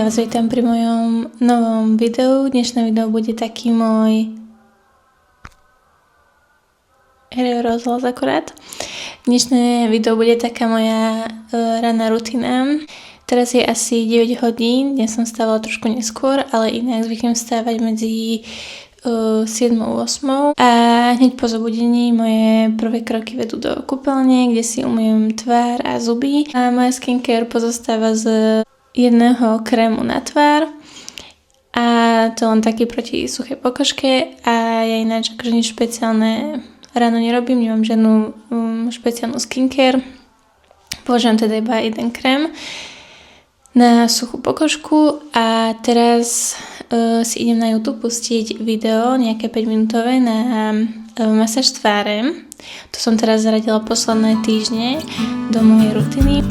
vás vítam pri mojom novom videu. Dnešné video bude taký môj rozhlas akorát. Dnešné video bude taká moja ranná rutina. Teraz je asi 9 hodín, dnes som stávala trošku neskôr, ale inak zvyknem stávať medzi 7 a 8 a hneď po zobudení moje prvé kroky vedú do kúpeľne, kde si umyjem tvár a zuby. A moja skincare pozostáva z jedného krému na tvár a to len taký proti suchej pokožke a ja ináč akože nič špeciálne ráno nerobím, nemám žiadnu špeciálnu skincare. Používam teda iba jeden krém na suchú pokožku a teraz si idem na YouTube pustiť video, nejaké 5 minútové na masáž tváre. To som teraz zaradila posledné týždne do mojej rutiny.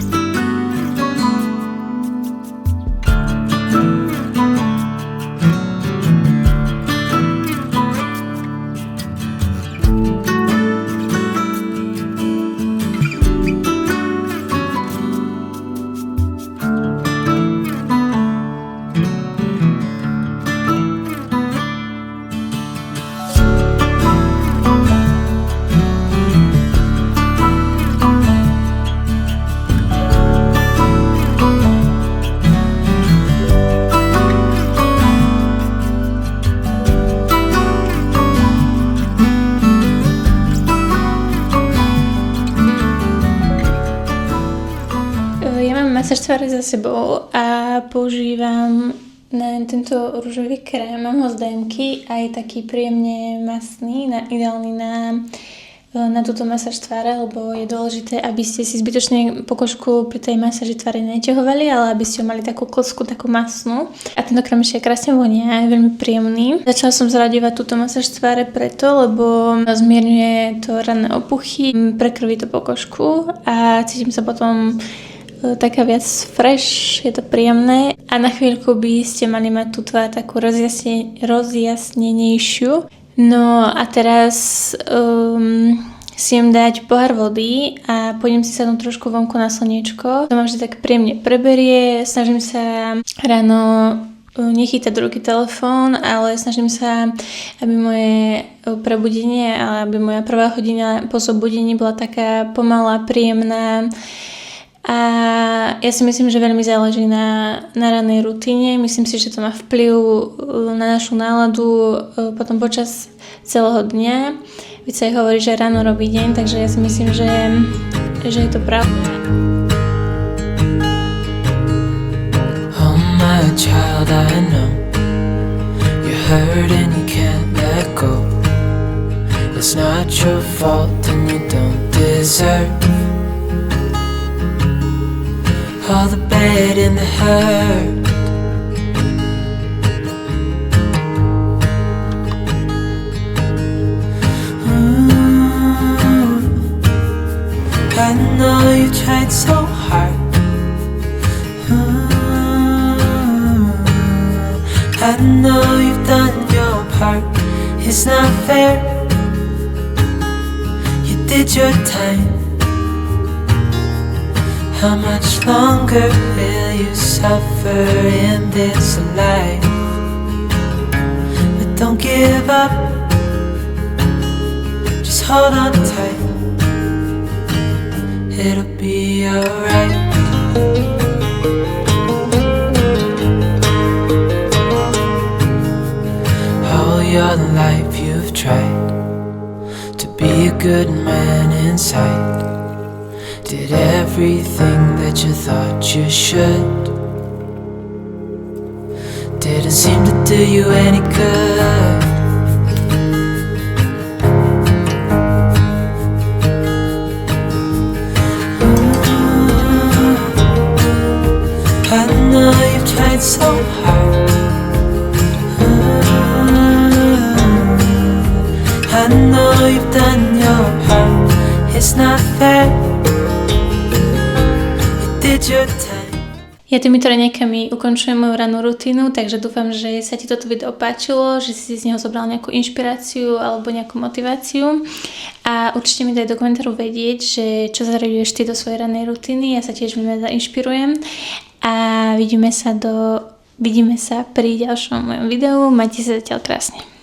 Masáž tváre za sebou a používam na tento ružový krém, mám ho z DM-ky a je taký príjemne mastný, ideálny na túto masáž tváre, lebo je dôležité, aby ste si zbytočne pokožku pri tej masáži tváre neťahovali, ale aby ste mali takú kosku, takú masnú. A tento krém ešte krásne vonia, je veľmi príjemný. Začala som zraďovať túto masáž tváre preto, lebo zmierňuje to ranné opuchy, prekrví to pokožku a cítim sa potom taká viac fresh, je to príjemné a na chvíľku by ste mali mať tú tvár takú rozjasnenejšiu. No a teraz si idem dať pohár vody a pôjdem si sadnúť trošku vonku na slniečko. To ma vždy tak príjemne preberie, snažím sa ráno nechytať do ruky telefón, ale snažím sa, aby moje prebudenie, ale aby moja prvá hodina po zobudení bola taká pomalá, príjemná. A ja si myslím, že veľmi záleží na rannej rutine. Myslím si, že to má vplyv na našu náladu potom počas celého dňa. Veď sa aj hovorí, že ráno robí deň, takže ja si myslím, že je to pravda. Oh my child, I know you're hurt and you can't let go. It's not your fault and you don't deserve all the bad and the hurt. I know you tried so hard. I know you've done your part. It's not fair. You did your time. How much longer will you suffer in this life? But don't give up, just hold on tight. It'll be alright. All your life you've tried to be a good man inside. Did everything that you thought you should. Didn't seem to do you any good. I know you've tried so hard. I know you've done your part. It's not fair. Ja týmito raňajkami ukončujem moju rannú rutinu, takže dúfam, že sa ti toto video páčilo, že si z neho zobral nejakú inšpiráciu alebo nejakú motiváciu a určite mi daj do komentáru vedieť, že čo zaraďuješ ty do svojej rannej rutiny, ja sa tiež veľmi zainšpirujem a vidíme sa do vidíme sa pri ďalšom mojom videu. Majte sa zatiaľ krásne.